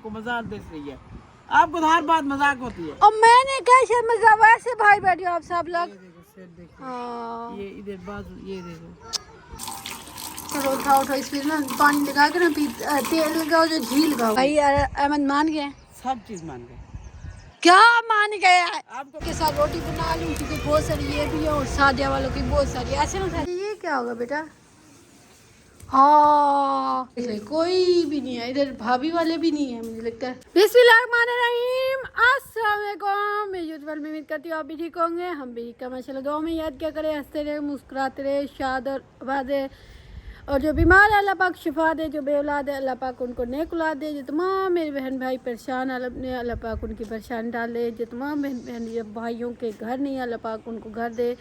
आपको मजाक देख रही है, आपको तो हर बात मजाक होती है। और मैंने कैसे मजाक, वैसे भाई बैठे हो आप सब लोग। हाँ ये इधर बाजू ये देखो। चलो उठाओ उठाओ, इसमें ना पानी लगा के ना तेल लगाओ, जो घी लगाओ। भाई अहमद मान गए, सब चीज मान गए। क्या मान गए? आपको के साथ रोटी बना लूं क्योंकि बहुत सारी ये भी है और सादिया वालों की बहुत सारी ऐसे ना खाते। ये क्या होगा बेटा? हाँ कोई भी नहीं है इधर, भाभी वाले भी नहीं है मुझे लगता है। बिस्मिल्लाहिर्रहमानिर्रहीम, अस्सलाम वालेकुम। मैं यूट्यूब में उम्मीद करती हूँ आप भी ठीक होंगे, हम भी का माशाल्लाह। दुआ में याद क्या करें, हंसते रहे, मुस्कुराते रहे, शाद और आबाद है। और जो बीमार है अल्लाह पाक शिफा दे, जो बेऔलाद है अल्लाह पाक उनको नेक औलाद दे, जो तमाम मेरे बहन भाई परेशान अल्लाह पाक उनकी परेशानी डाले, जो तमाम बहन भाइयों के घर नहीं है अल्लाह पाक उनको घर दे,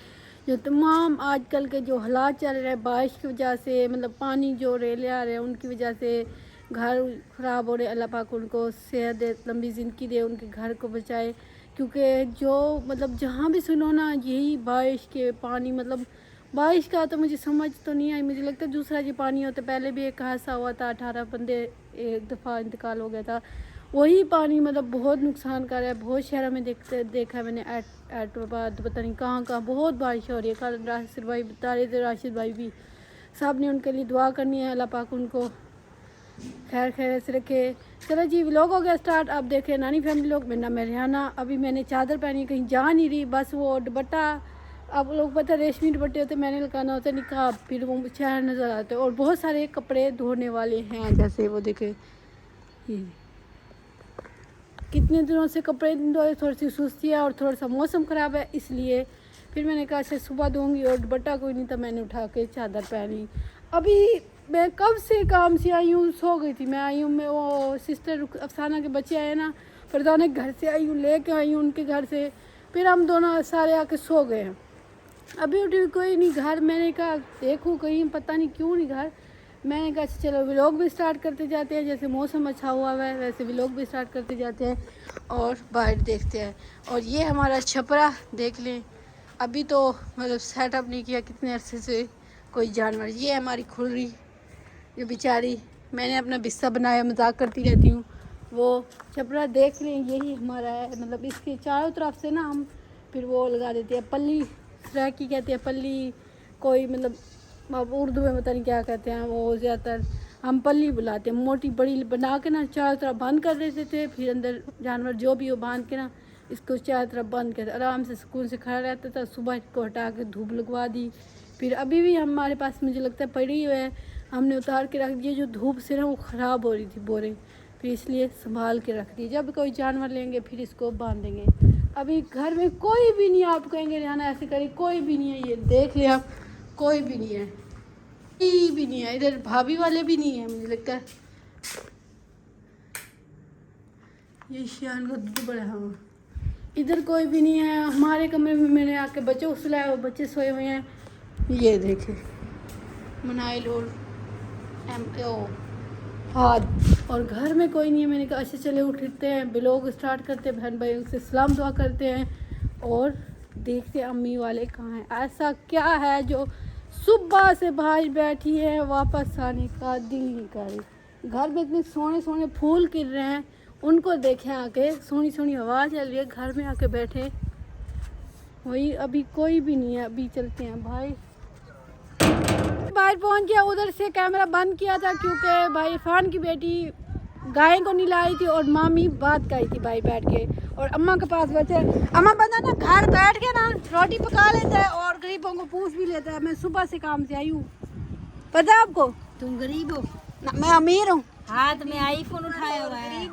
जो तमाम आजकल के जो हालात चल रहे हैं बारिश की वजह से, मतलब पानी जो रेले आ रहे हैं उनकी वजह से घर ख़राब हो रहे, अल्लाह पाक उनको सेहत दे, लंबी ज़िंदगी दे, उनके घर को बचाए। क्योंकि जो मतलब जहाँ भी सुनो ना यही बारिश के पानी, मतलब बारिश का तो मुझे समझ तो नहीं आई, मुझे लगता है दूसरा जो पानी होता है। पहले भी एक हादसा हुआ था, 18 बंदे एक दफ़ा इंतकाल हो गया था। वही पानी मतलब बहुत नुकसान कर रहा है, बहुत शहरों में देखा है मैंने, एटोबाद पता नहीं कहाँ कहाँ बहुत बारिश हो रही है। कल राशिद भाई बता रहे थे, राशिद भाई भी, सब ने उनके लिए दुआ करनी है, अल्लाह पाक उनको खैर खैर से रखे। चलो जी व्लॉग हो गया स्टार्ट। अब देखें नानी फैमिली लोग, मेरा नाम है रिहाना। अभी मैंने चादर पहनी, कहीं जा नहीं रही, बस वो दुपट्टा, आप लोग पता रेशमी दुपट्टे होते, मैंने लगाना होता है निकाब, फिर वो चेहरा नज़र आते हैं। और बहुत सारे कपड़े धोने वाले हैं, जैसे वो देखे कितने दिनों से कपड़े धोए, थोड़ी सी सुस्ती है और थोड़ा सा मौसम ख़राब है, इसलिए फिर मैंने कहा से सुबह दूँगी। और दुपट्टा कोई नहीं था, मैंने उठा के चादर पहनी। अभी मैं कब से काम से आई हूँ, सो गई थी। मैं आई हूँ, मैं वो सिस्टर अफसाना के बच्चे आए ना, फरदाना के घर से आई हूँ, ले कर आई हूँ उनके घर से, फिर हम दोनों सारे आके सो गए हैं। अभी उठी कोई नहीं घर, मैंने कहा देखूँ कहीं, पता नहीं क्यों नहीं घर। मैंने कहा चलो व्लॉग भी स्टार्ट करते जाते हैं, जैसे मौसम अच्छा हुआ है वैसे व्लॉग भी स्टार्ट करते जाते हैं और बाहर देखते हैं। और ये हमारा छपरा देख लें, अभी तो मतलब सेटअप नहीं किया कितने अरसे से कोई जानवर। ये हमारी खुर्री जो बेचारी, मैंने अपना बिस्सा बनाया, मजाक करती रहती हूँ। वो छपरा देख लें, यही हमारा है, मतलब इसके चारों तरफ से ना हम फिर वो लगा देते हैं पल्ली, सराकी कहते हैं पल्ली, कोई मतलब अब उर्दू में पता नहीं क्या कहते हैं, वो ज़्यादातर हम पल्ली बुलाते हैं। मोटी बड़ी बना के ना चारों तरफ बंद कर देते थे, फिर अंदर जानवर जो भी हो बांध के ना इसको चारों तरफ बंद कर, आराम से सुकून से खड़ा रहता था। सुबह इसको हटा के धूप लगवा दी, फिर अभी भी हमारे पास मुझे लगता है पड़ी हुई है, हमने उतार के रख दिए। जो धूप से ना वो ख़राब हो रही थी बोरे, फिर इसलिए संभाल के रख दिए, जब कोई जानवर लेंगे फिर इसको बांधेंगे। अभी घर में कोई भी नहीं है, आप कहेंगे रिहाना ऐसे करी, कोई भी नहीं है, ये देख लिया आप, कोई भी नहीं है, कोई भी नहीं है इधर, भाभी वाले भी नहीं है मुझे लगता है। ये शान को दूध बड़ा, हाँ इधर कोई भी नहीं है। हमारे कमरे में मैंने आके बच्चों को सुलाया, वो बच्चे सोए हुए हैं, ये देखे मनाइल और हाथ, और घर में कोई नहीं है। मैंने कहा अच्छे चले उठते हैं, ब्लॉग स्टार्ट करते हैं, बहन भाई से सलाम दुआ करते हैं और देखते हैं अम्मी वाले कहाँ हैं। ऐसा क्या है जो सुबह से बाहर बैठी है, वापस आने का दिल नहीं कर रही। घर में इतने सोने सोने फूल गिर रहे हैं, उनको देखें आके, सोनी सोनी हवा चल रही है, घर में आके बैठे वही। अभी कोई भी नहीं है, अभी चलते हैं भाई। बाहर पहुंच गया, उधर से कैमरा बंद किया था क्योंकि भाई इरफान की बेटी गाय को नहीं लाई थी और मामी बात करी थी भाई बैठ के, और अम्मा के पास बैठे। अम्मा बंदा ना घर बैठ के ना रोटी पका लेता है और गरीबों को पूछ भी लेता है। मैं सुबह से काम से आई हूँ, पता है आपको? तुम गरीब हो? मैं अमीर हूँ। हाँ तो मैं आईफोन उठाया हुआ है।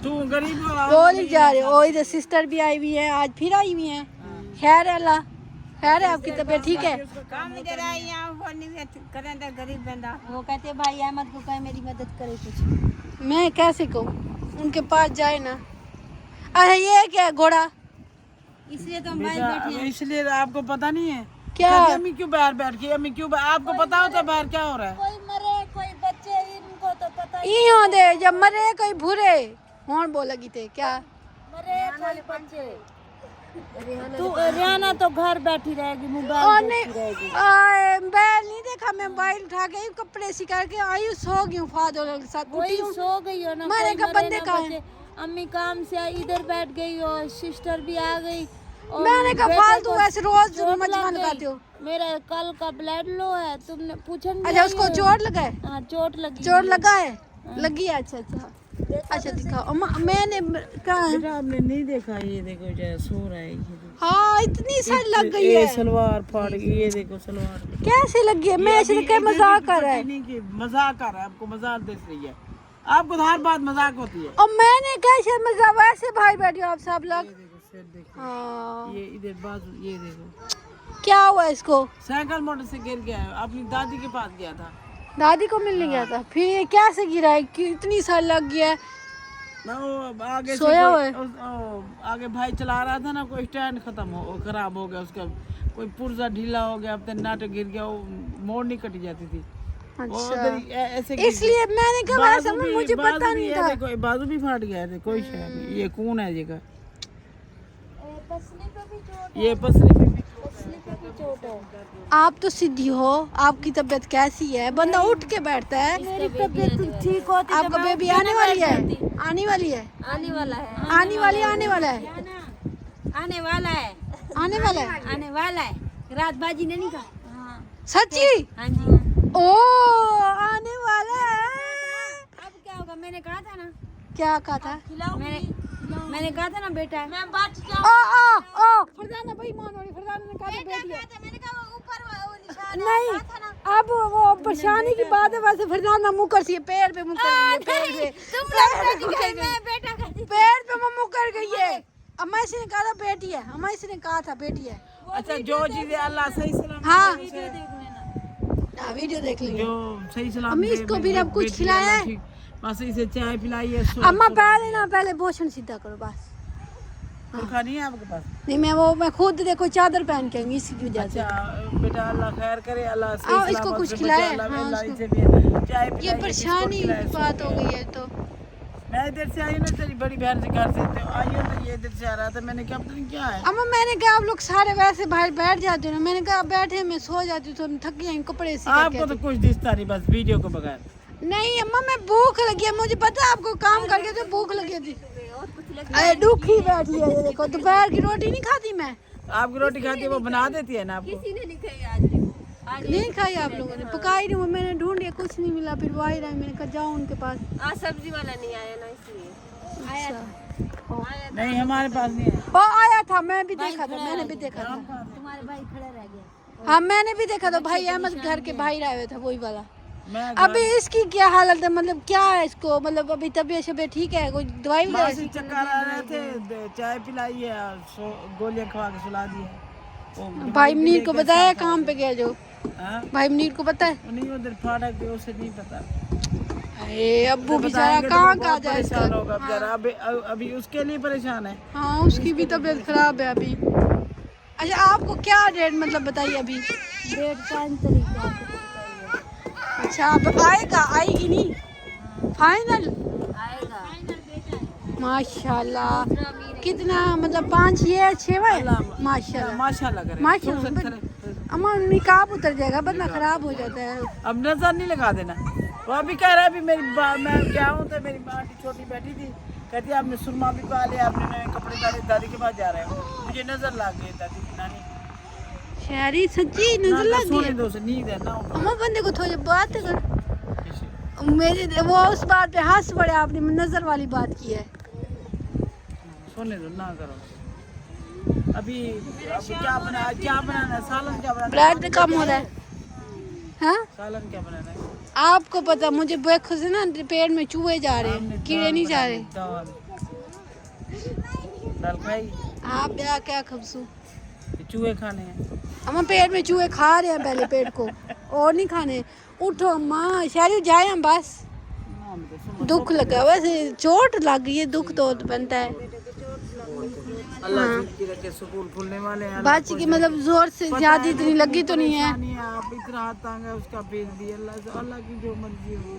तू गरीब हो, बोल ही जा रहे हो। इधर सिस्टर भी आई हुई है, आज फिर आई हुई है। खैर है अल्लाह, खैर है, आपकी तबीयत ठीक है? काम इधर आई यहाँ करें तो गरीब बंदा। वो कहते भाई अहमद को कहे मेरी मदद करे कुछ। मैं कैसे कहूँ, उनके पास जाए ना। अरे ये क्या घोड़ा, इसलिए तो हम बाहर बैठे हैं। इसलिए आपको पता नहीं है क्या अम्मी क्यों बाहर बैठ गई, अम्मी क्यों आपको पता होता है बाहर क्या हो रहा है? कोई मरे कोई बच्चे, इनको तो पता ही ई हो दे, जब मरे कोई भूरे होन बोलेगी थे क्या? मरे कोई बच्चे। तू रियाना तो घर बैठी रहेगी, और मोबाइल नहीं देखती रहेगी। मोबाइल नहीं देखा, मैं मोबाइल उठा के कपड़े सिखा के आई हूँ, सो गई हूँ फादर के साथ, वही उठी हूँ। सो गई हो ना, मैंने कोई कहा मरे बंदे ना कहाँ हैं? बचे। अम्मी काम से आई, इधर बैठ गई और सिस्टर भी आ गई। और मैंने कहा बेटे फालतू को ऐसे रोज चोट मजमा लग लगाते गई। हो। मेरा कल का ब्लड लो है, तुमने पूछा नहीं? अच्छा उसको चोट लगा है? हाँ चोट लगी। चोट लगा है, लगी है। अच्छा अच्छा अच्छा दिखाओ। मैंने कहा बेटा आपने नहीं देखा, ये देखो जैसे सो रहा है ये देखो। हाँ इतनी सारी लग गई ये है, सलवार फाड़ गई, ये देखो सलवार कैसे लगी है? मैं ऐसे क्या मजाक कर रहा है। नहीं कि मजाक कर रहा है, आपको मजाक देख रही है, आपको तो हर बात मजाक होती है। और मैंने कैसे मजाक, वैसे भाई बैठे हो आप सब लोग। ये देखो सिर देखो, हाँ ये इधर बाजू ये देखो, क्या हुआ इसको? साइकिल मोटर से गिर गया है, अपनी दादी के पास गया था दादी को मिलने गया था, फिर ये कैसे गिरा है कि इतनी सारी लग गया है? ना। वो आगे से सोया हुआ है? आगे भाई चला रहा था ना, कोई स्टैंड खराब हो गया उसका, कोई पुर्जा ढीला हो गया, अब नाटक गिर गया, वो मोड़ नहीं कटी जाती थी। वो अच्छा उधर ऐसे गिर इसलिए मैंने कहा बाजू ऐसा भी- मुझे बाजू पता भी नहीं है, था। देखो, बाजू भी फाट गया है, कोई शय नहीं। ये कौन है ये का, पसली पे भी चोट ये पसली पे भी पसली पे भी चोट है। आप तो सीधी हो, आपकी तबीयत कैसी है? बंदा उठ के बैठता है। मेरी तबीयत ठीक होती आपका बेबी आने वाली है, आने वाली है, आने वाला है, आने वाली, आने वाला है, आने वाला है, आने वाला है। आने वाला है। रात बाजी ने नहीं कहा? हाँ सच्ची? हाँ जी। ओ आने वाला है। अब क्या होगा? मैंने कहा था ना, क्या कहा था? मैंने कहा था ना बेटा है। मैं बच ओ ओ ओ फरजाना भाई मान वाली, फरजाना ने कहा था बेटी है। मैंने कहा वो ऊपर वो निशान नहीं अब वो परेशानी की बात है, वैसे फरजाना मुंह कर सी है, पैर पे मुंह कर गई है, पैर पे तुम पैर लोग पे मुंह कर गई। मैं बेटा कहती पैर पे मुंह कर गई है। अम्मा इसी ने कहा था बेटी है, अम्मा इसी ने कहा था बेटी है। अच्छा जो चीजें अल्लाह सही सलामत हाँ दे, उसे- वीडियो देख लेंगे। जो सही सलामत अम्मी दे, इसको भी बेटी- अब कुछ बेटी खिलाया है? अल्लाह ठीक- बस इसे चाय पिलाई है, अम्मा पहले ना पहले भोजन सीधा करो बस। सूखा नहीं है आपके पास? नहीं मैं खुद देखो चादर पहन के आऊंगी इसकी वजह से। अच्छा बेटा अल्लाह खैर करे, अल्लाह सही हाँ, इसको सलामत कुछ से खिलाया है, बचाए, हाँ, अल्लाह उसको- इसे भी चाय ये पिलाई, परेशानी बिस्कुट खिलाए, की बात हो गई है तो मैं इधर से आई ना, तेरी बड़ी बहन से घर से तो आई हूँ, तो ये इधर से आ रहा था, मैंने कहा पता नहीं क्या है। अम्मा मैंने कहा आप लोग सारे वैसे बाहर बैठ जाते हो ना, मैंने कहा बैठे मैं सो जाती हूँ, तो थक गई कपड़े से आपको तो कुछ दिखता नहीं, बस वीडियो को बगैर। नहीं अम्मा मैं भूख लगी है, मुझे पता है आपको काम करके तो भूख लगी थी। अरे दुखी बैठी है ये देखो, दोपहर की रोटी नहीं खाती मैं। आपकी रोटी खाती है वो बना देती है ना आपको। नहीं खाई आप लोगों ने, पकाई नहीं, मैंने ढूंढ लिया कुछ नहीं मिला, फिर वही रहा, मैंने कहा जाओ उनके पास। आज सब्जी वाला नहीं आया ना, इसलिए आया था। नहीं हमारे पास नहीं है। वो आया था, मैं भी देखा था, मैंने भी देखा था। तुम्हारे भाई खड़ा रह गया। हाँ मैंने भी देखा था, भाई अहमद घर के भाई आए हुए था, वही वाला। मैं अभी इसकी क्या हालत है, मतलब क्या है इसको, मतलब अभी तबीयत शबीयत ठीक है, कोई दवाई वगैरह? मासी चक्कर आ रहे थे, चाय पिलाई है और गोलियां खवा के सुला दी है। वो भाई मुनीर को बताया काम पे गया जो? हाँ? भाई मुनीर को पता है? नहीं उधर फाटक पे, उसे नहीं पता। अरे अब्बू बेचारा बताएंगे तो कहाँ वो कहाँ बहुत जाए परेशान इसका? होगा बेचारा, अभी उसके लिए परेशान है। हाँ उसकी भी तबीयत खराब है अभी। अच्छा आपको क्या डेट मतलब बताइए अभी? डेढ़ 5 तारीख को आपको अच्छा अब आएगा, आएगी नहीं फाइनल? आएगा। माशाल्लाह कितना मतलब 5 ये 6 माशाल्लाह माशाल्लाह करे। माशाल्लाह। अम्मा निकाब उतर जाएगा, बंदा खराब हो जाता है। अब नजर नहीं लगा देना। वो अभी कह रहा है, अभी मैं क्या हूँ, तो मेरी आंटी छोटी बैठी थी, कहती है आपने सुरमा भी पा लिया, आपने नए कपड़े डाले, दादी के पास जा रहे हो, मुझे नजर लग गई दादी की नानी। शहरी सच्ची नजर लग सोने गई। दो से नींद है ना। अम्मा बंदे को थोड़ी बात कर, मेरे वो उस बात पे हंस पड़े, आपने नजर वाली बात की है। सोने दो ना करो। अभी क्या बनाना है, सालन क्या बनाना है? ब्लड कम हो रहा है। हाँ सालन क्या बनाना है? आपको पता, मुझे ब्रेकफास्ट से ना पेट में चूहे जा रहे हैं, कीड़े नहीं जा रहे। दाल खाई, आप क्या क्या खबसू? चूहे खाने हैं। अम्मा पेट में चूहे खा रहे हैं पहले पेट को, और नहीं खाने। उठो अम्मा, शहरी जाए हम बस। दुख लगा, वैसे चोट लग गई है, दुख तो बनता है। अल्लाह की रखे, स्कूल खुलने वाले हैं। बाची की मतलब जोर से ज्यादा इतनी लगी तो नहीं है। आप इतना हाथ तांगा उसका भेज दिया, अल्लाह की जो मर्जी हो।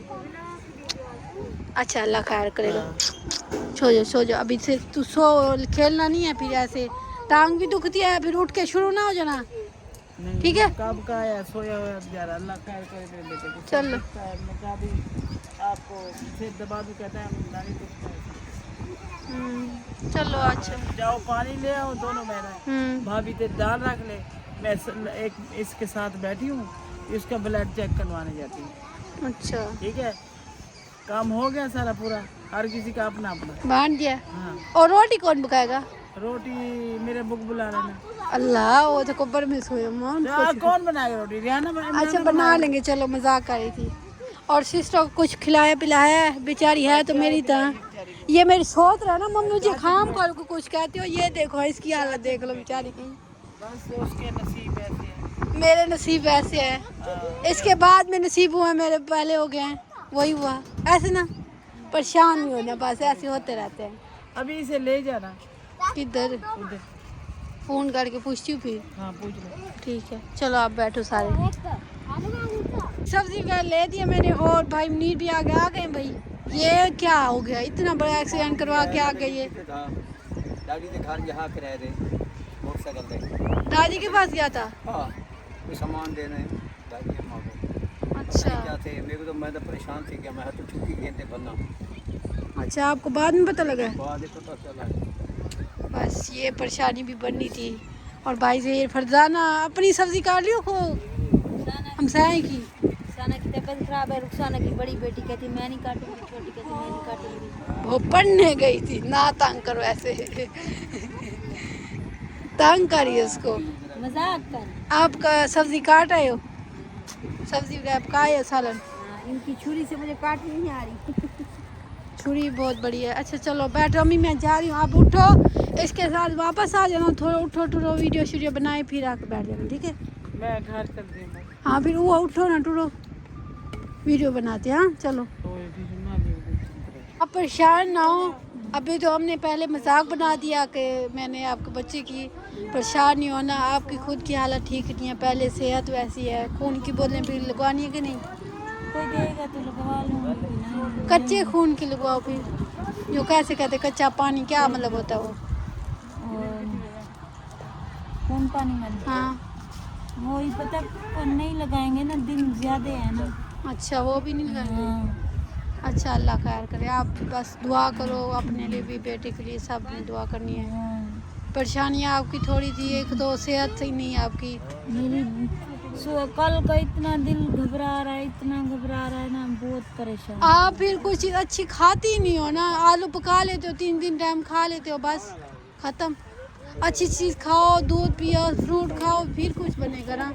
अच्छा अल्लाह खैर करेगा। सो जाओ अभी से, तू सो, खेलना नहीं है फिर ऐसे टांग भी दुखती है, फिर उठ के शुरू ना हो जाना। नहीं, ठीक है। कब का आया सोया हुआ बेचारा, अल्लाह खैर करे मेरे बेटे को। चलो। दुखता है, मैं कहा भी आपको सिर दबा भी कहता है नहीं दुखता है। चलो अच्छा। जाओ पानी ले आओ दोनों बहनें, भाभी ते दाल रख ले, मैं एक इसके साथ बैठी हूँ, इसका ब्लड चेक करवाने जाती हूँ। अच्छा ठीक है, काम हो गया सारा पूरा, हर किसी का अपना अपना। बांध दिया। हाँ, और रोटी कौन पकाएगा? रोटी मेरे बुक बुला लेना। अल्लाह, वो तो कब्र में सोए कौन बनाएगा रोटी? रिहाना अच्छा बना लेंगे, चलो मजाक कर रही थी। और सिस्टर को कुछ खिलाया पिलाया है, बेचारी है तो मेरी तरह। ये मेरी सोच रहा है ना, मम्मी जी खाम कर को कुछ कहती हो, ये देखो इसकी हालत देख लो बेचारी की। बस उसके नसीब ऐसे हैं। मेरे नसीब ऐसे है, इसके बाद में नसीब हुआ, मेरे पहले हो गए हैं, वही हुआ। ऐसे ना परेशान नहीं होना, बस ऐसे होते रहते हैं। अभी इसे ले जाना किधर? उधर। फोन करके पूछती हूँ फिर। हाँ पूछ लो। ठीक है, चलो आप बैठो सारे। सब्जी वगैरह ले दिया मैंने, और भाई मुनीर भी आ गए भाई। ये क्या हो गया, इतना बड़ा एक्सीडेंट करवा के आ गई है। दादी के घर यहाँ के रह रहे मोटरसाइकिल पे, दादी के पास गया था। हाँ कोई सामान देने दादी के माँ को। अच्छा क्या थे मेरे को, तो मैं तो परेशान थी कि मैं तो चुकी कहते बनना। अच्छा, आपको बाद में पता लगा? बाद में पता चला। बस ये परेशानी भी बननी थी। और भाई से ये फरजाना अपनी सब्जी काट लियो खो हमसाए की। रुखसाना की तबीयत खराब है, रुखसाना की बड़ी बेटी कहती मैं नहीं काटूंगी, छोटी कहती मैं नहीं काटूंगी। वो पढ़ने गई थी ना, तंग करो ऐसे तंग करिए उसको। मजाक कर। आपका सब्जी काट आए हो? सब्जी आप का है सालन? इनकी छुरी से मुझे काटनी नहीं आ रही। छुरी बहुत बड़ी है। अच्छा चलो बैठो, अम्मी मैं जा रही हूँ, आप उठो, इसके साथ वापस आ जाना, थोड़ा उठो टूरो, वीडियो शीडियो बनाए फिर आके बैठ जाना, ठीक है? मैं घर चल रही हूँ। हाँ फिर वो उठो ना टूरो, वीडियो बनाते हैं। हाँ चलो, अब परेशान ना हो। अभी तो हमने पहले मजाक बना दिया कि मैंने आपके बच्चे की, परेशान नहीं होना, आपकी खुद की हालत ठीक नहीं है, पहले सेहत वैसी है, खून की बोतलें भी लगवानी है कि नहीं? कोई देगा तो लगवा लूँगी। कच्चे खून की लगवाओ फिर, जो कैसे कहते कच्चा पानी, क्या मतलब होता है वो? खून पानी में हाँ वो ही पता पर नहीं लगाएंगे ना, दिन ज्यादा है ना। अच्छा, वो भी नहीं लगाएंगे। हाँ। अच्छा अल्लाह खैर करे, आप बस दुआ करो अपने लिए भी, बेटे के लिए, सब ने दुआ करनी है। हाँ। परेशानियाँ आपकी थोड़ी थी, एक तो सेहत सही नहीं है आपकी। मेरी कल का इतना दिल घबरा रहा है, इतना घबरा रहा है ना, बहुत परेशान। आप फिर कुछ चीज़ अच्छी खाती नहीं हो ना, आलू पका लेते हो, 3 टाइम खा लेते हो, बस ख़त्म। अच्छी चीज़ खाओ, दूध पियो, फ्रूट खाओ, फिर कुछ बनेगा ना।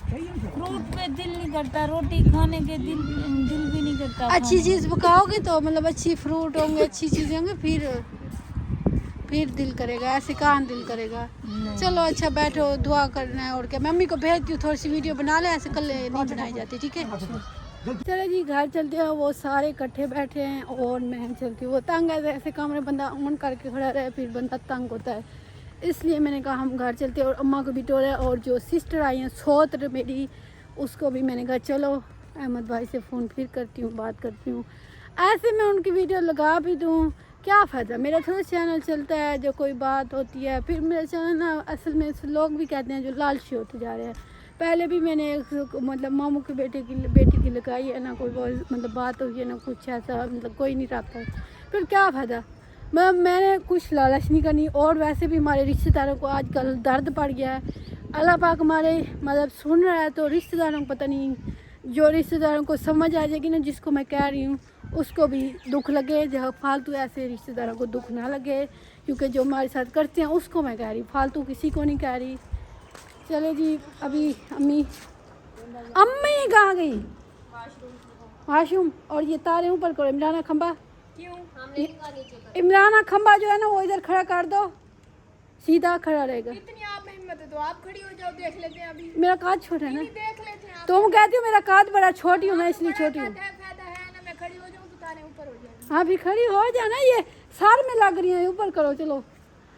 फ्रूट पे दिल नहीं करता, रोटी खाने के दिल भी नहीं करता। अच्छी चीज़ पकाओगे तो मतलब अच्छी फ्रूट होंगे, अच्छी चीज़ें होंगे, फिर दिल करेगा, ऐसे कहाँ दिल करेगा। चलो अच्छा बैठो, दुआ करना है और क्या। मम्मी को भेजती हूँ, थोड़ी सी वीडियो बना ले, ऐसे कल नहीं बनाई जाती, ठीक है? चलो जी घर चलते हैं, वो सारे इकट्ठे बैठे हैं और मैं चलती हूँ। वो तंग है, ऐसे कमरे बंदा ऑन करके खड़ा रहे फिर बंदा तंग होता है, इसलिए मैंने कहा हम घर चलते हैं। और अम्मा को भी टोला, और जो सिस्टर आई हैं सोत्र मेरी, उसको भी मैंने कहा चलो अहमद भाई से फ़ोन फिर करती हूँ, बात करती हूँ। ऐसे मैं उनकी वीडियो लगा भी दूँ, क्या फ़ायदा, मेरा थोड़ा चैनल चलता है, जो कोई बात होती है फिर मेरा चैनल ना, असल में लोग भी कहते हैं जो लालची होते जा रहे हैं। पहले भी मैंने मतलब मामू के बेटी की लगाई है ना, कोई मतलब बात हुई है ना, कुछ ऐसा मतलब कोई नहीं रखता, फिर क्या फ़ायदा। मैंने कुछ लालच नहीं करनी। और वैसे भी हमारे रिश्तेदारों को आजकल दर्द पड़ गया है, अल्लाह पाक हमारे मतलब सुन रहा है, तो रिश्तेदारों को पता नहीं, जो रिश्तेदारों को समझ आ जाएगी ना जिसको मैं कह रही हूँ, उसको भी दुख लगे। जहाँ फालतू ऐसे रिश्तेदारों को दुख ना लगे, क्योंकि जो हमारे साथ करते हैं उसको मैं कह रही, फालतू किसी को नहीं कह रही। चले जी, अभी अम्मी कहाँ गई? वाशरूम। और ये तारे ऊपर करो, इमराना खंबा, इमराना खंबा जो है ना वो इधर खड़ा कर दो, सीधा खड़ा रहेगा। इतनी आप में हिम्मत है तो आप खड़ी हो जाओ, देख लेते हैं अभी। मेरा काज छोटा है ना, देख लेते हैं। तुम कहती हो मेरा काज बड़ा, छोटी हूँ मैं इसलिए छोटी हूँ। फायदा है ना, मैं खड़ी हो जाऊँ तो तारे ऊपर हो जाएंगे। हाँ भी खड़ी हो जाना, ये सार में लग रही है, ऊपर करो। चलो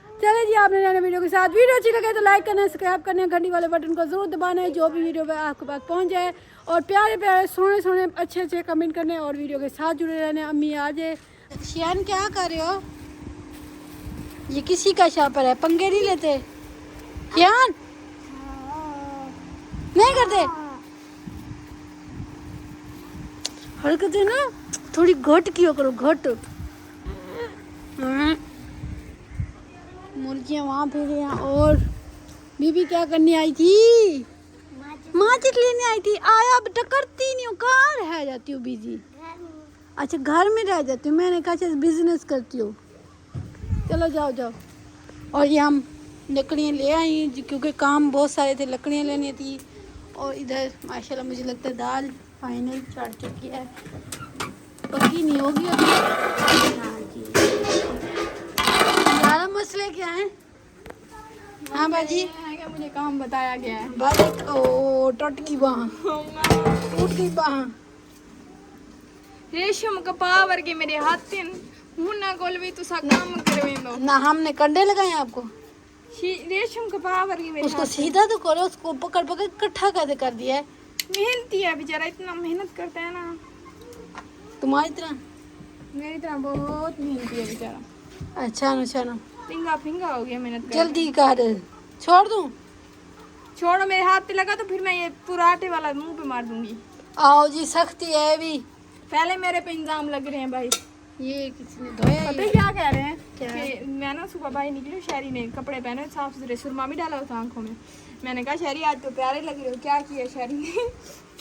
चले जी, आपने नए वीडियो के साथ, वीडियो अच्छी लगे तो लाइक करना, सब्सक्राइब करना, घंटी वाले बटन को जरूर दबाना है, जो भी वीडियो पे आपके पास पहुंच जाए। और प्यारे प्यारे सोने सोने अच्छे कमेंट करने और वीडियो के साथ जुड़े रहने। अम्मी आ जाए। शियान क्या कर रहे हो? ये किसी का शापर है, पंगे नहीं लेते यान, नहीं करते हरकतें ना, थोड़ी घट किया करो, घट। मुर्गियाँ वहाँ पे गई हैं। और बीबी क्या करने आई थी? माचिस लेने आई थी। आया अब टकरती नहीं हो, कहाँ रह जाती हो बिजी? अच्छा घर में रह जाती हूँ, मैंने कहा अच्छा बिजनेस करती हो। चलो जाओ जाओ। और ये हम लकड़ियाँ ले आई क्योंकि काम बहुत सारे थे, लकड़ियाँ लेनी थी। और इधर माशाल्लाह मुझे लगता है दाल फाइनल चढ़ चुकी है, पक्की नहीं होगी अभी। हाँ जी, ज़्यादा मसले क्या हैं? हाँ बाजी, मुझे काम बताया गया है। बाजी ओ टूट की बाह, टूट गई बाह। रेशम कपा वर्गे मेरे हाथ हूं ना कोल भी तुसा काम करवेंदो ना हमने कंडे लगाए आपको, रेशम कपा वर्गे मेरे उसको सीधा तो करो, उसको पकड़ पकड़ इकट्ठा कैसे कर दिया है? मेहनती है बेचारा, इतना मेहनत करता है ना। तुम्हारी तरह? मेरी तरह बहुत मेहनती है बेचारा। अच्छा ना, अच्छा ना, फिंगा फिंगा हो गया मेहनत कर। जल्दी कर, छोड़ दूं? छोड़ो, मेरे हाथ पे लगा तो फिर मैं ये पूरा आटे वाला मुंह पे मार दूंगी। आओ जी, सख्ती है भी। पहले मेरे पे इंजाम लग रहे हैं भाई। ये किसने धोया? पता है क्या कह रहे हैं? क्या? कि मैं ना सुबह भाई निकली, शहरी ने कपड़े पहने साफ सुथरे, सुरमा भी डाला था आंखों में। मैंने कहा शहरी आज तो प्यारे लग रहे हो। क्या किया शहरी ने?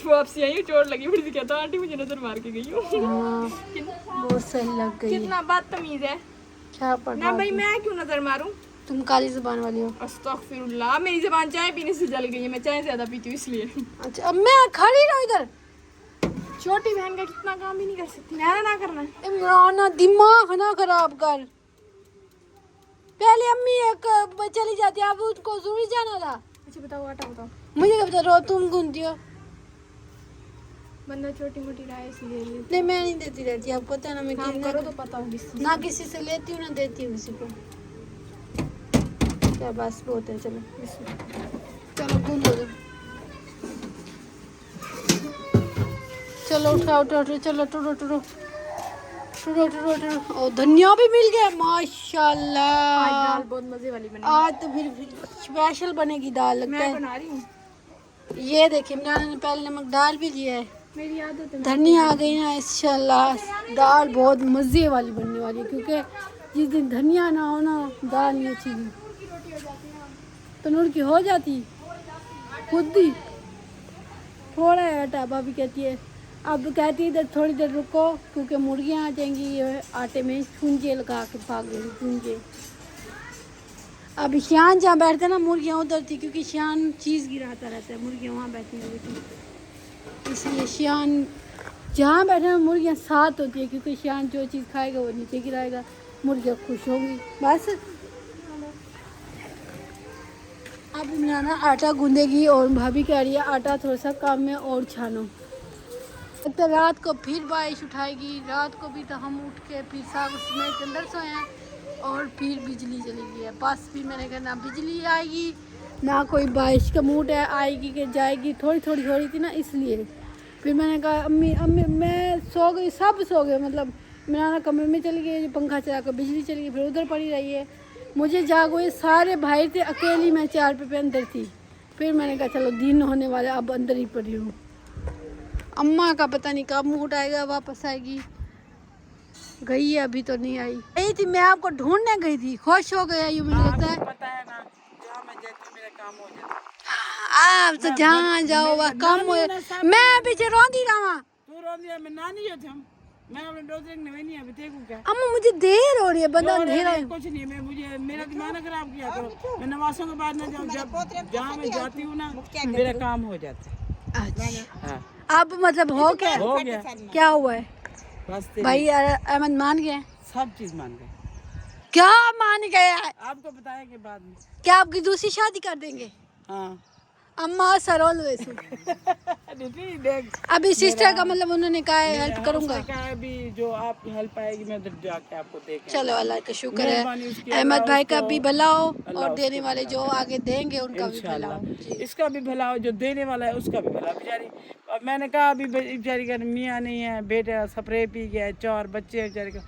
वापसी आई, चोट लगी, फिर से कहता आंटी मुझे नजर मार के गई हो। हाँ, बहुत सही लग गई। कितना बदतमीज है क्या पढ़ ना भाई, मैं क्यों नजर मारूं? तुम काली जुबान वाली हो। अस्तगफिरुल्लाह, मेरी जबान चाय पीने से जल गई है, मैं चाय ज्यादा पीती हूँ इसलिए। अच्छा अब मैं खड़ी रहूं इधर? छोटी बहन का कितना काम भी नहीं कर सकती, मेरा ना करना। इमरान दिमाग ना खराब कर। पहले अम्मी एक चली जाती, अब उसको जरूरी जाना था। अच्छा बताओ, आटा बताओ। मुझे क्या पता, रो तुम गूंथती हो। बंदा छोटी मोटी राय इसलिए ले। नहीं मैं नहीं देती रहती, आपको पता है ना, मैं काम करो तो पता होगी। ना किसी से लेती हूँ ना देती हूँ किसी को। क्या बस बहुत है, चलो चलो गूंदो दो। चलो उठाओ उठाओ उठाओ, चलो टूटो टूटो टूटो टूटो टूटो। और धनिया भी मिल गया माशाल्लाह। आज दाल बहुत मजे वाली बनी। आज तो फिर स्पेशल बनेगी दाल लगता मैं है। बना रही हूँ। ये देखिए मैंने ने पहले नमक डाल भी दिया है। मेरी आदत है। धनिया आ गई ना, इंशाल्लाह दाल बहुत मज़े वाली बनने वाली है, क्योंकि जिस दिन धनिया ना हो ना दाल नहीं अच्छी तनूर की हो जाती खुद ही। थोड़ा है आटा, भाभी कहती है, अब कहती है इधर थोड़ी देर रुको क्योंकि मुर्गियाँ आ जाएंगी, ये आटे में छूंजे लगा के भाग गई छूंजे। अब शान जहाँ बैठते ना मुर्गियाँ उधर थी, क्योंकि शान चीज़ गिराता रहता है, मुर्गियाँ वहाँ बैठी हुई थी, इसलिए शान जहाँ बैठे ना मुर्गियाँ साथ होती है, क्योंकि शान जो चीज़ खाएगा वो नीचे गिराएगा, मुर्गियाँ खुश होंगी। बस अब इमराना आटा गूंदेगी और भाभी कह रही है आटा थोड़ा सा कम है और छानो। तो रात को फिर बारिश उठाएगी, रात को भी तो हम उठ के फिर साग समेत के अंदर सोए हैं और फिर बिजली चली गई है। बस फिर मैंने कहा ना बिजली आएगी ना कोई बारिश का मूड है, आएगी कि जाएगी, थोड़ी थोड़ी हो रही थी ना, इसलिए फिर मैंने कहा अम्मी अम्मी मैं सो गई, सब सो गए, मतलब मेरा ना कमरे में चली गई, पंखा चला कर बिजली चली गई, फिर उधर पड़ी रही है, मुझे जाग हुए, सारे भाई थे, अकेली मैं चार पे अंदर थी। फिर मैंने कहा चलो दिन होने वाला, अब अंदर ही पड़ी हूँ। अम्मा का पता नहीं कब मूड आएगा, वापस आएगी, गई है अभी तो नहीं आई। गई थी, मैं आपको ढूंढने गई थी, खुश हो गया यूँ मुझे लगता है। पता है ना, जहाँ मैं जाती हूँ मेरा काम हो जाता है। आप तो जहाँ जाओ वह कम हो, मैं पीछे रोंदी रहा। तू रो दिया, मैं नानी हो थम, मैं अपने डोजरे में नहीं अभी देखूँ क्या। अम्मा मुझे देर हो रही है, बंदा रो रहे अंधेरा है। हैं, कुछ नहीं, मैं मुझे मेरा दिमाग ना खराब किया करो, मैं नमाज़ों के बाद ना जाऊँ, जब जहाँ मैं जाती हूँ ना मेरा काम हो जाता है। अच्छा हाँ अब मतलब हो गया, हो गया, क्या हुआ है बस तेरी भाई? अहमद मान गए? सब चीज मान गए। क्या मान गया है? आपको बताएंगे बाद में। क्या आपकी दूसरी शादी कर देंगे? हाँ अम्मा सरोल वैसे दीदी देख, अभी सिस्टर का मतलब उन्होंने कहा है हेल्प करूंगा। उसने कहा अभी जो आप हेल्प आएगी मैं उधर जाके आपको देख। चलो अल्लाह का शुक्र मेहरबानी है, उसकी, अहमद भाई का उसको- भी भला हो अल्लाह और उसको देने वाले जो आगे देंगे उनका भी भला हो। इंशाल्लाह इसका भी भला हो, जो देने वाला है उसका भी भला। बेचारी, अब मैंने कहा अभी बेचारी का मियाँ नहीं है, बेटा स्प्रे पी गया है, 4 बच्चे, बेचारे का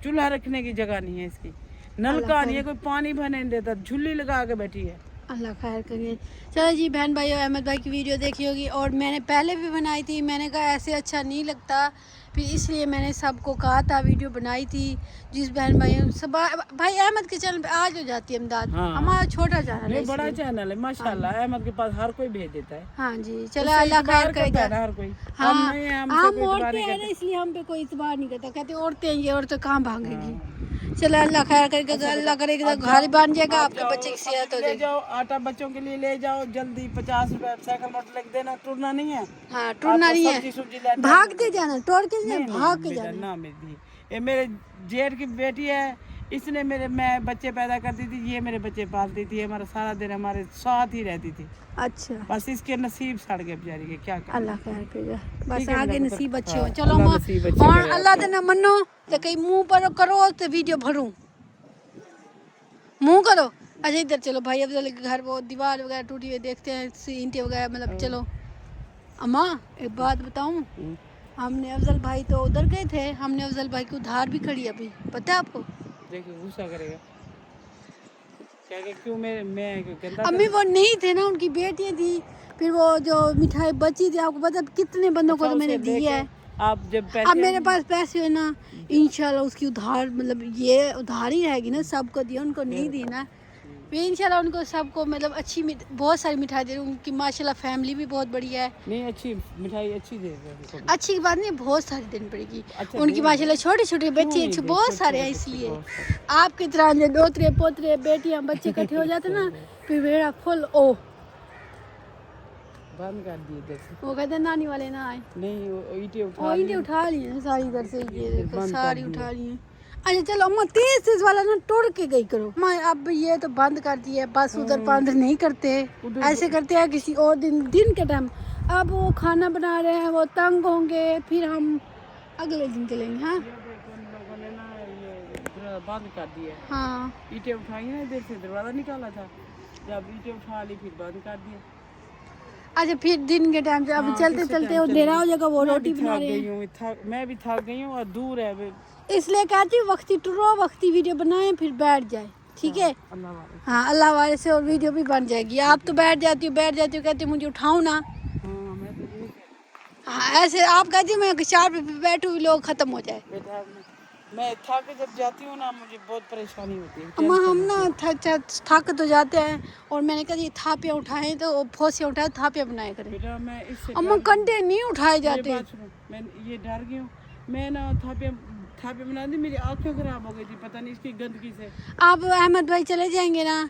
चूल्हा रखने की जगह नहीं है इसकी, नलका नहीं है, कोई पानी भरने नहीं देता, झुल्ली लगा के बैठी है। अल्लाह खैर करिए। चलो जी बहन भाई, अहमद भाई की वीडियो देखी होगी और मैंने पहले भी बनाई थी। मैंने कहा ऐसे अच्छा नहीं लगता, फिर इसलिए मैंने सबको कहा था, वीडियो बनाई थी। जिस बहन भाई सब भाई अहमद के चैनल पे आज हो जाती है इमदाद। हाँ। हमारा छोटा चैनल है, नहीं बड़ा चैनल है माशाल्लाह, अहमद के पास हर कोई भेज देता है। हाँ जी चलो उससे अल्लाह इतबार खैर करता करेगा। है ना हर कोई। हाँ हम नहीं हैं, हमसे हम कोई इतबार औरतें नहीं हैं ना, करता। इसलिए हम पे कोई इतबार नहीं करता। कहते औरतें हैं, ये औरतें कहाँ भागेगी। चलो अल्लाह खैर करेगा, अल्लाह करेगा घर बन जाएगा, आपके बच्चे की सेहत हो ले जाएगी। जाओ आटा बच्चों के लिए ले जाओ जल्दी, 50 रुपए साइकिल मोटर लिख देना, टूटना नहीं है। हाँ टूटना नहीं सब्जी सुब्जी है, लेना भागते जाना, तोड़ के नहीं, भाग के बेटा, जाना। ना मेरी ये मेरे जेठ की बेटी है, इसने मैं बच्चे पैदा करती थी, ये मेरे बच्चे पालती थी, हमारा सारा दिन हमारे साथ ही रहती थी। अच्छा बस इसके नसीब सड़ गए बेचारी के, क्या करें। अल्लाह खैर करेगा, बस ठीक है, आगे अल्लाह नसीब को- अच्छे हो। हाँ, चलो अल्लाह माँ, नसीब अच्छे और करे अल्लाह दे ना मनो तो कहीं मुंह पर करो तो वीडियो भरूं, मुंह करो। अच्छा इधर चलो भाई, अफजल के घर वो दीवार वगैरह टूटी हुई देखते हैं, ईंटें वगैरह, मतलब चलो। अम्मा एक बात बताऊं, हमने अफजल भाई तो उधर गए थे, हमने अफजल भाई को उधार भी खड़ी अभी, पता है आपको। देखिए गुस्सा करेगा क्या कि क्यों मैं क्यों गंदा अम्मी वो नहीं थे ना, उनकी बेटियां थी, फिर वो जो मिठाई बची थी, आपको पता है कितने बंदों को तो मैंने दी है। आप जब अब पैसे मेरे पास पैसे है ना, इंशाल्लाह उसकी उधार, मतलब ये उधार ही रहेगी ना, सबको दिया, उनको नहीं दी ना, फिर इंशाल्लाह उनको सबको मतलब अच्छी बहुत सारी मिठाई दे रही हूँ। उनकी माशाल्लाह फैमिली भी बहुत बढ़िया है। नहीं अच्छी मिठाई अच्छी दे रहे हो। अच्छी बात नहीं, बहुत सारी देनी पड़ेगी। अच्छा, उनकी देनी माशाल्लाह छोटे छोटे बच्चे नहीं अच्छे दी? बहुत छोटे सारे हैं, बच्चे इसलिए बहुत आपकी तरह जो दोतरे पोतरे बेटियां बच्चे इकट्ठे हो जाते ना, फिर मेरा फुल ओ बंद कर दिए इधर से। वो कहते हैं नानी वाले ना आए। नहीं वो ईंटें उठा और ली। ईंटें उठा ली हैं सारी इधर से, ये देखो बंद कर सारी दिए। उठा ली हैं। अच्छा चलो अम्मा, तेज वाला ना तोड़ के गई करो अम्मा, अब ये तो बंद कर दिया, बस उधर बंद नहीं करते, ऐसे करते हैं किसी और दिन के टाइम। अब वो खाना बना रहे हैं, वो तंग होंगे, फिर हम अगले दिन चलेंगे। हाँ ये देखो उन लोगों ने ना ये बंद कर दिया। हाँ ईंटें उठाई ना इधर से, दरवाजा निकाला था, जब ईंटें उठा ली फिर बंद कर दिया। अच्छा फिर दिन के टाइम से अभी हाँ, चलते किसी चलते टाइम अंधेरा हो जाएगा, वो मैं रोटी भी बना थक रहे गई हैं, हूँ, मैं भी थक गई हूँ और दूर है इसलिए कहती हूँ वक्ती टुरो वक्ती वीडियो बनाए, फिर बैठ जाए, ठीक है। अल्लाह वाले। हाँ अल्लाह वाले से, और वीडियो भी बन जाएगी। आप तो बैठ जाती हो कहती हो मुझे उठाओ ना। हाँ मैं तो यही हाँ ऐसे आप कहती हो मैं 4 पे बैठूँ, लोग खत्म हो जाए। बेटा मैं थक जब जाती हूँ ना, मुझे बहुत परेशानी होती है। अम्मा हम ना थक तो जाते हैं, और मैंने कहा ये थापियाँ उठाएं तो फोसियाँ उठाए, थापियाँ बनाया करें। बेटा मैं इससे अम्मा कंडे नहीं उठाए मेरी जाते। बात सुनो, मैं ये डर गई हूँ, मैं ना थापे बना दी, मेरी आंखें खराब हो गई थी, पता नहीं इसकी गंदगी से। आप अहमद भाई चले जाएंगे ना,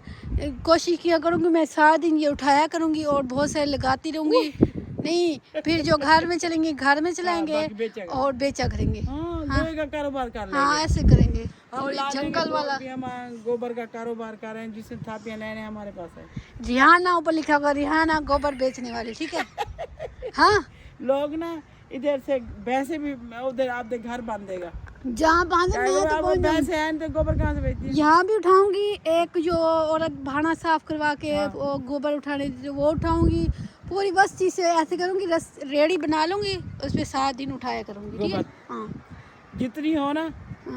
कोशिश किया करूँगी मैं सारा दिन ये उठाया करूँगी और बहुत सारे लगाती रहूँगी। नहीं फिर जो घर में चलेंगे घर में चलाएंगे बाकी बेचा और बेचा करेंगे। हाँ लोहे का कारोबार कर लेंगे। हाँ ऐसे करेंगे। हम और ला देंगे जंगल वाला, कि हम गोबर का कारोबार कर रहे हैं, जिससे थापियाँ लेने हमारे पास है। रिहाना ऊपर लिखा होगा, रिहाना गोबर बेचने वाले, ठीक है। हाँ लोग ना इधर से वैसे भी उधर आपके घर बांध देगा, जहाँ बांधे मैं तो अब वैसे हैं तो गोबर कहाँ से बेचती है? यहाँ भी उठाऊंगी। एक जो औरत भाड़ा साफ करवा के वो गोबर उठाने देती है, वो उठाऊंगी। पूरी बस्ती से ऐसे करूंगी, रेडी बना लूंगी, उस पर 7 दिन उठाया करूंगी, ठीक है। हाँ जितनी हो ना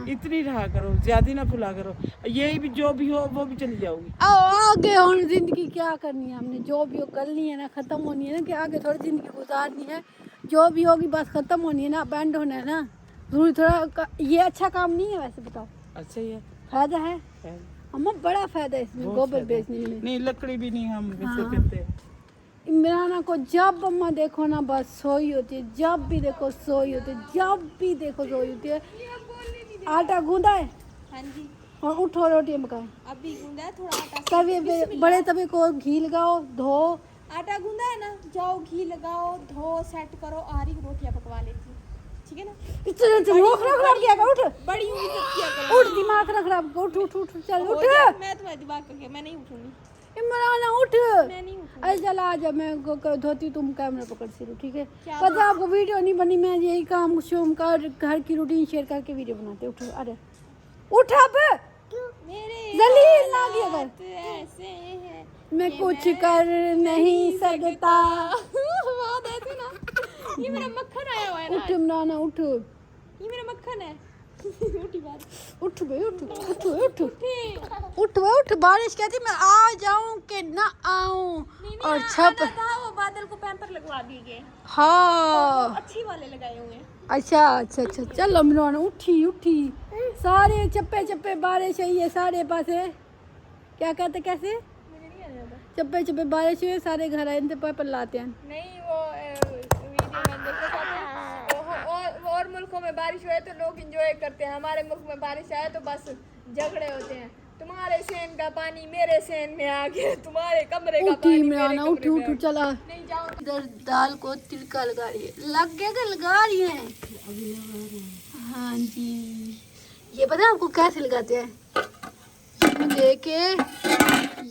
इतनी रहा करो, ज्यादा ना खुला करो, यही भी जो भी हो वो भी चली जाओगी। आगे और जिंदगी क्या करनी है हमने, जो भी हो करनी है ना, खत्म होनी है ना, कि आगे थोड़ी जिंदगी गुजारनी है, जो भी होगी बस खत्म होनी है ना, बैंड होना है ना, जरूरी थोड़ा। ये अच्छा काम नहीं है वैसे, बताओ अच्छा ही है, फायदा है अम्मा, बड़ा फायदा है इसमें, बहुत गोबर फायदा है। बेचने में। नहीं लकड़ी भी नहीं हम हाँ। इससे करते। इमराना को जब अम्मा देखो ना बस सोई होती है, जब भी देखो सोई होती है, जब भी देखो सोई होती है। आटा गूंदा है हाँ जी और उठो रोटियां पकाओ, अभी गूंदा है, थोड़ा आटा तवे पे बड़े तवे को घी लगाओ, धो। आटा गूंदा है ना, जाओ घी लगाओ, धो, सेट करो, आरी रोटियां पकवा लेती हूँ, ठीक है ना। इतना दिमाग खराब किया कर, उठ बड़ी उंगली तक किया करो। उठ, दिमाग खराब कर, उठ उठ उठ चल हो उठ। जाए, मैं तुम्हारे दिमाग का क्या, मैं नहीं उठूंगी, इमराना उठ। मैं नहीं उठूंगी। अरे चल आ जा, मैं धोती, तुम कैमरा पकड़ सिरो, ठीक है। पता है आपको वीडियो नहीं बनी, मैं यही काम शोम का घर की रूटीन शेयर करके वीडियो बनाते। उठ अरे उठ अब, मेरे जलील ना किया कर, हाथ ऐसे हैं मैं कुछ कर नहीं सकता। बात ऐसे ना, ये मेरा मक्खन आया हुआ है ना, उठ इमराना उठ। ये मेरा मक्खन है। उठ बे उठ उठ बे उठ उठ बे उठ। बारिश कहती मैं आ जाऊं कि ना आऊं। और छप वो बादल को पैम्पर लगवा दिए। हाँ अच्छी वाले लगाए हुए हैं। अच्छा अच्छा अच्छा चलो इमरान उठी उठी। सारे चप्पे चप्पे बारिश है ये सारे पासे। क्या कहते कैसे मुझे नहीं आ जाता। चप्पे चप्पे बारिश हुए सारे घर आए पर लाते हैं। नहीं वो वीडियो में देखा था और मुल्कों में बारिश हुए तो लोग एंजॉय करते हैं। हमारे मुल्क में बारिश आए तो बस झगड़े होते हैं। तुम्हारे सेन का पानी मेरे सेन में आ गया, तुम्हारे कमरे का उठी पानी इमरान मेरे उठ कमरे उठ में। चला। नहीं जाओ। इधर दाल को तिलका लगा रही है। लग गया कि लगा रही है? हाँ जी। ये पता है आपको कैसे लगाते हैं?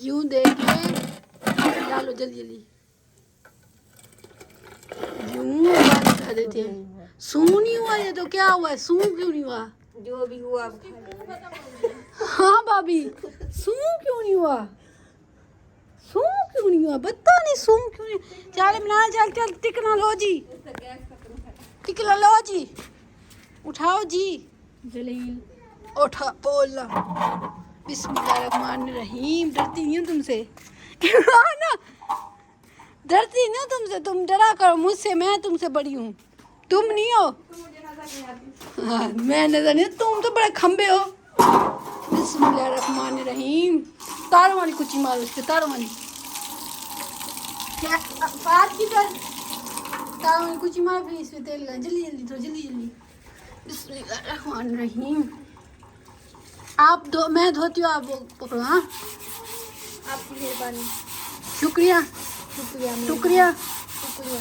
यूं दे के डालो जल्दी जल्दी। यूं कर देते हैं। सू नहीं हुआ ये तो क्या हुआ है? सू क्यों नहीं हुआ? जो भी हुआ हाँ भाभी सू क्यों नहीं हुआ? सू क्यों नहीं हुआ? बता नहीं सू क्यों नहीं। चल इमरान चल चल टेक्नोलॉजी टेक्नोलॉजी उठाओ जी। जलील उठा बोलना बिस्मिल्लाहिर्रहमानिर्रहीम। डरती नहीं हूँ तुमसे ना, डरती नहीं हूँ तुमसे। तुम डरा करो मुझसे, मैं तुमसे बड़ी हूँ, तुम नहीं हो। हाँ मैं नजर नहीं, तुम तो बड़े खंबे हो। बिस्मिल्लाहिर्रहमानिर्रहीम। तारों वाली कुची मारो उस पे, तारों वाली क्या बात की कर। तारों वाली कुची मार फिर इस पे तेल लगा जल्दी जल्दी तो जल्दी जल्दी। बिस्मिल्लाहिर्रहमानिर्रहीम। आप दो मैं धोती हूँ, आप वो पकड़ो। हाँ आपकी मेहरबानी। शुक्रिया शुक्रिया शुक्रिया शुक्रिया।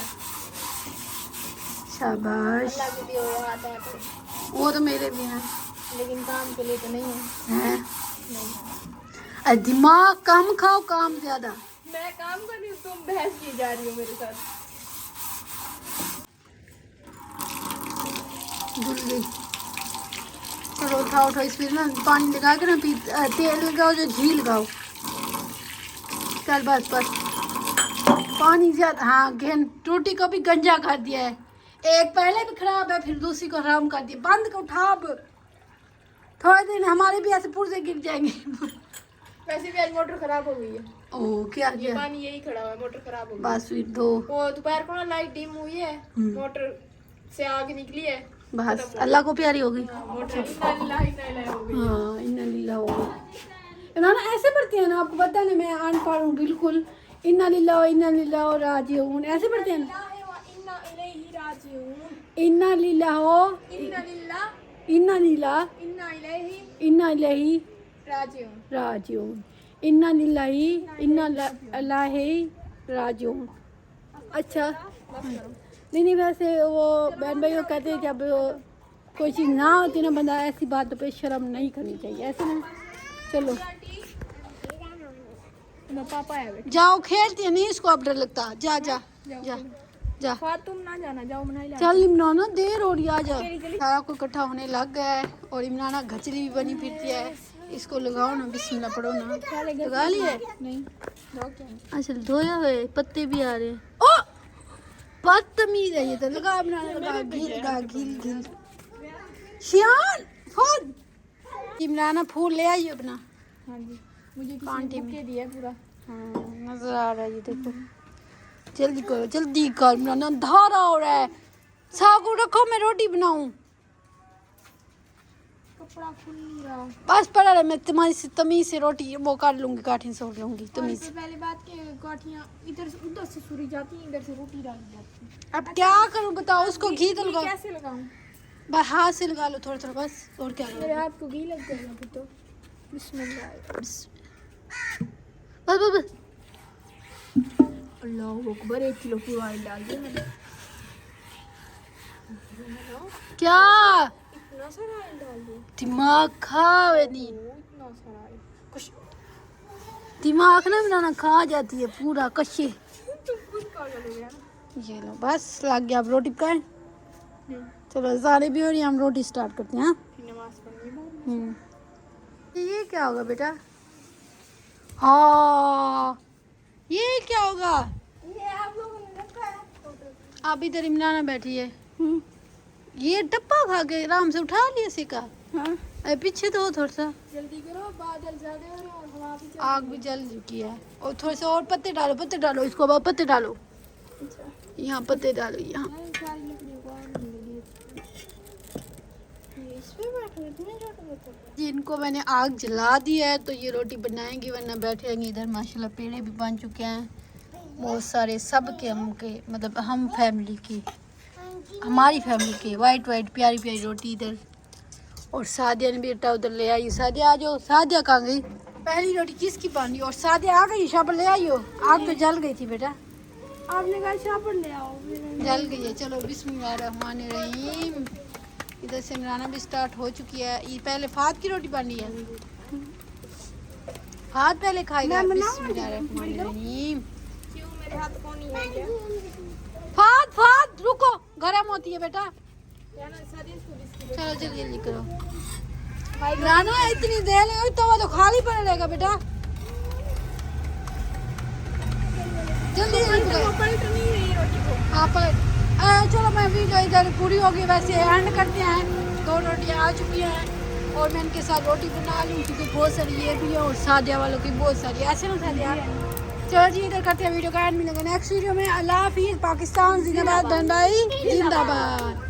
शाबाश। अल्लाह के दिए हुए हाथ है तो, वो तो मेरे भी हैं लेकिन काम के लिए तो नहीं है। हैं? नहीं अरे दिमाग कम खाओ, काम ज्यादा। मैं काम कर रही हूँ, तुम बहस की जा रही हो मेरे साथ। धुल गई। और उठाओ उठाओ इस पे ना पानी लगा के ना तेल लगाओ, जो घी लगाओ। चल बस बस पानी ज्यादा। हाँ गेंद रोटी को भी गंजा कर दिया है। एक पहले भी खराब है फिर दूसरी को हराम कर दिया। बंद को उठा अब। थोड़े दिन हमारे भी ऐसे पुर्जे गिर जाएंगे। वैसे भी आज मोटर खराब हो गई है। ओ क्या ये किया? पानी यही खड़ा हुआ है, मोटर खराब हो गई। बस फिर दो। वो दोपहर को ना लाइट डिम हुई है, मोटर से आग निकली है। बस अल्लाह को प्यारी हो गई। मोटर इन्ना लिल्लाह हो गई। हाँ इन्ना लीला हो गई। ना ऐसे पढ़ते हैं ना, आपको पता है ना मैं अनपढ़ हूँ बिल्कुल। इन्ना लीला हो राजिऊन ऐसे पढ़ते हैं ना। इन्ना इलैहि राजिऊन। इन्ना लीला हो इन्ना लिल्लाह इन्ना लीला इन्ना इलैहि राजिऊन राजिऊन। इन्ना लिल्लाही इन्ना इलैहि राजिऊन। अच्छा नहीं नहीं वैसे वो बहन भाई वो कहते हैं जब कोई चीज़ ना होती ना बंदा ऐसी बातों पे शर्म नहीं करनी चाहिए, ऐसे ना। चलो पापा है बेटा। जाओ खेलते हैं, नहीं इसको अब डर लगता। जा जा जा जा तुम ना जाना, जाओ मनाई ला। चल इमराना देर हो रही, आ जा। सारा को इकट्ठा होने लग गया है और इमराना घचली भी बनी फिरती है। इसको लगाओ ना, बिस्मिल्लाह पढ़ो ना। लगा लिया है? नहीं अच्छा धोया हुए पत्ते भी आ रहे हैं। ओ बदतमीज है ये तो। लगा इमराना लगा, घी लगा, घी शियान फूल। इमराना फूल ले आई अपना। हाँ जी, मुझे आंटी किसी ने दिया पूरा। हाँ नजर आ रहा है ये देखो। जल्दी करो जल्दी कर इमराना, अंधारा हो रहा है। सागू रखो मैं रोटी बनाऊं। कपड़ा खुल नहीं रहा। बस पड़ा रहा, मैं तुम्हारी से तमीज से रोटी वो कर लूंगी, काठी से उठ लूंगी तमीज से। पहले बात के गाठियाँ इधर से उधर से सुरी जाती हैं, इधर से रोटी डाली जाती है। अब क्या करूं बताओ? उसको घी तो लगाओ। कैसे लगाऊं? बस हाथ से लगा लो थोड़ा थोड़ा बस। और क्या मेरे हाथ को घी लग जाएगा फिर तो। बिस्मिल्लाह। बस बस बस। अल्लाह अकबर, 1 किलो पूरा ऑयल डाल दिया मैंने। क्या इतना सारा ऑयल डाल दिया? दिमाग खा नहीं। इतना सारा ऑयल कुछ दिमाग ना बनाना खा जाती है पूरा कच्चे। तुम खुद पागल हो गया ना। ये लो बस लग गया। अब रोटी पकाएं। चलो सारे भी हो रही, हम रोटी स्टार्ट करते हैं। हाँ फिर नमाज पढ़नी है। ये क्या होगा बेटा? हाँ ये क्या होगा? ये आप लोगों ने रखा है। आप इधर इमराना बैठी है। ये डब्बा खा के आराम से उठा लिया सिक्का। अरे पीछे तो हो थोड़ा सा, जल्दी करो, बादल ज्यादा हो रहे हैं और हवा भी आग भी जल चुकी है। और थोड़े से और पत्ते डालो इसको, अब पत्ते डालो, यहाँ पत्ते डालो यहाँ। सारी लकड़ियों को आग नहीं लगी। इस पे बैठो, इतने छोटे बच्चों पे। जिनको मैंने आग जला दी है तो ये रोटी बनाएंगे, वरना बैठेंगे इधर। माशाल्लाह पेड़े भी बन चुके हैं बहुत सारे, सब के हम के मतलब हम फैमिली की, हमारी फैमिली के। वाइट वाइट प्यारी प्यारी रोटी इधर। और सादिया ने बेटा उधर ले आई। सादिया आ जाओ। सादिया कहाँ गई? पहली रोटी किसकी बनी? और सादिया आ गई, शापर ले आई हो। आग तो जल गई थी बेटा, आपने कहा शापर ले आओ, जल गई है। चलो बिस्मिल्लाहिर्रहमानिर्रहीम। इधर से बनाना भी स्टार्ट हो चुकी है। ये पहले फात की रोटी बनी है, फात पहले खाएगा। बिस्मिल्लाहिर्रहमानिर्रहीम। क्यों मेरे हाथ कौन नहीं है क्या? फात फात रुको, गरम होती है बेटा। या ना सादी इसको बिस्किट। चलो जल्दी जल्दी करो राना, इतनी देर लगी तो वो खाली पड़ेगा बेटा। जल्दी जल्दी पलट नहीं रही रोटी को। हाँ पलट। चलो मैं वीडियो इधर पूरी होगी, वैसे एंड करते हैं। 2 रोटियाँ आ चुकी हैं और मैं इनके साथ रोटी बना लूँ क्योंकि बहुत सारी ये भी है और सादिया वालों की बहुत सारी, ऐसे ना सादिया। चलो जी इधर करते हैं वीडियो का एंड। मिलेंगे नेक्स्ट वीडियो में। अल्लाह हाफिज़। पाकिस्तान जिंदाबाद, धनबाई जिंदाबाद।